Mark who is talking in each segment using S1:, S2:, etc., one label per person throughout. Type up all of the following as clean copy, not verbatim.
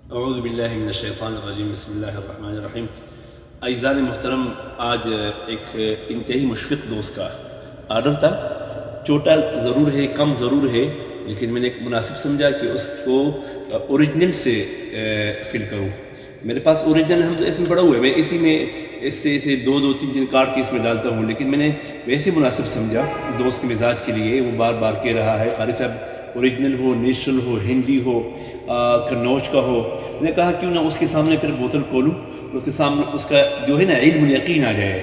S1: اعوذ باللہ من الشیطان الرجیم، بسم اللہ الرحمن الرحیم۔ اعزائے محترم، آج ایک انتہائی مشفق دوست کا آرڈر تھا۔ چھوٹا ضرور ہے، کم ضرور ہے، لیکن میں نے ایک مناسب سمجھا کہ اس کو اوریجنل سے فل کروں۔ میرے پاس اوریجنل ہم اس میں پڑا ہوا ہے، میں اسی میں اس سے دو تین کاٹ کے اس میں ڈالتا ہوں، لیکن میں نے ویسے مناسب سمجھا دوست کے مزاج کے لیے۔ وہ بار بار کہہ رہا ہے قاری صاحب اوریجنل ہو، نیشنل ہو، ہندی ہو، قنوج کا ہو۔ میں نے کہا کیوں نہ اس کے سامنے پھر بوتل کھولوں، اس کے سامنے اس کا جو ہے نا علم الیقین آ جائے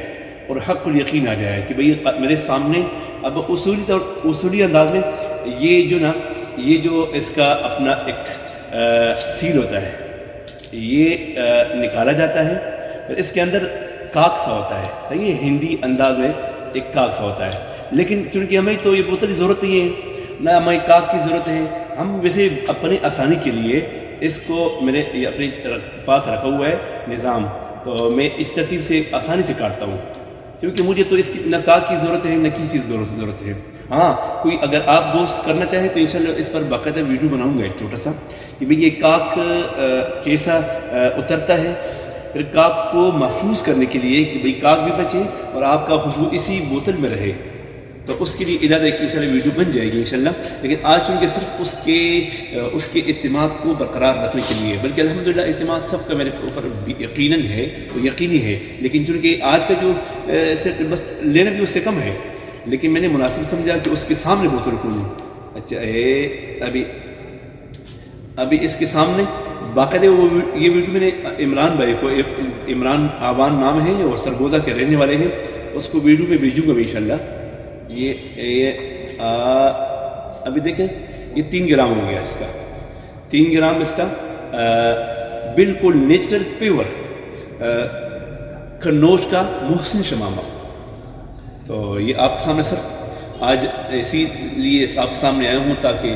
S1: اور حق الیقین آ جائے کہ بھئی میرے سامنے اب اصولی انداز میں یہ جو اس کا اپنا ایک سیل ہوتا ہے، یہ نکالا جاتا ہے، پھر اس کے اندر کاک سا ہوتا ہے، صحیح ہے، ہندی انداز میں ایک کاک سا ہوتا ہے۔ لیکن چونکہ ہمیں تو یہ بوتل کی ضرورت نہیں ہے، نہ ہمیں کاک کی ضرورت ہے، ہم ویسے اپنی آسانی کے لیے اس کو میں نے اپنے پاس رکھا ہوا ہے نظام، تو میں اس ترتیب سے آسانی سے کاٹتا ہوں، کیونکہ مجھے تو اس کی نہ کاک کی ضرورت ہے نہ کسی کی ضرورت ہے۔ ہاں، کوئی اگر آپ دوست کرنا چاہیں تو انشاءاللہ اس پر باقاعدہ ویڈیو بناؤں گا ایک چھوٹا سا کہ بھئی یہ کاک کیسا اترتا ہے، پھر کاک کو محفوظ کرنے کے لیے کہ بھئی کاک بھی بچے اور آپ کا خوشبو اسی بوتل میں رہے، تو اس کے لیے ارادہ ایک انشاءاللہ ویڈیو بن جائے گی انشاءاللہ۔ لیکن آج چونکہ صرف اس کے اعتماد کو برقرار رکھنے کے لیے، بلکہ الحمدللہ اعتماد سب کا میرے اوپر یقیناً ہے، وہ یقینی ہے، لیکن چونکہ آج کا جو بس لینا بھی اس سے کم ہے، لیکن میں نے مناسب سمجھا کہ اس کے سامنے بوتل کھولوں۔ اچھا ابھی اس کے سامنے باقاعدہ یہ ویڈیو میں نے عمران بھائی کو، عمران آوان نام ہے اور سرگودا کے رہنے والے ہیں، اس کو ویڈیو میں بھیجوں گا انشاءاللہ۔ ابھی دیکھیں یہ 3 گرام ہو گیا اس کا، 3 گرام اس کا بالکل نیچرل پیور قنوج کا محسن شمامہ۔ تو یہ آپ کے سامنے صرف آج اسی لیے آپ کے سامنے آیا ہوں تاکہ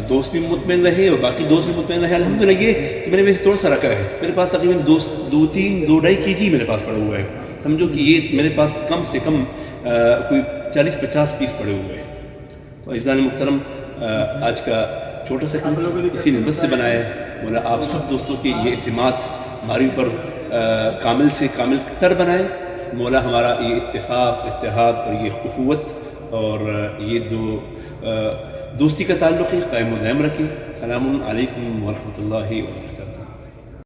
S1: دوست بھی مطمئن رہے اور باقی دوست بھی مطمئن رہے۔ الحمدللہ یہ تو میں نے ویسے تھوڑا سا رکھا ہے، میرے پاس تقریباً 2.5 kg میرے پاس پڑا ہوا ہے، سمجھو کہ یہ میرے پاس کم سے کم کوئی 40-50 پیس پڑے ہوئے ہیں۔ تو عزیزان محترم، آج کا چھوٹا سا کلپ اسی نسبت سے بنایا ہے، مولا آپ سب دوستوں کے یہ اعتماد ہمارے اوپر کامل سے کامل تر بنائے، مولا ہمارا یہ اتفاق، اتحاد اور یہ اخوت اور یہ دوستی کا تعلق قائم و دائم رکھے۔ السلام علیکم ورحمۃ اللہ وبرکاتہ۔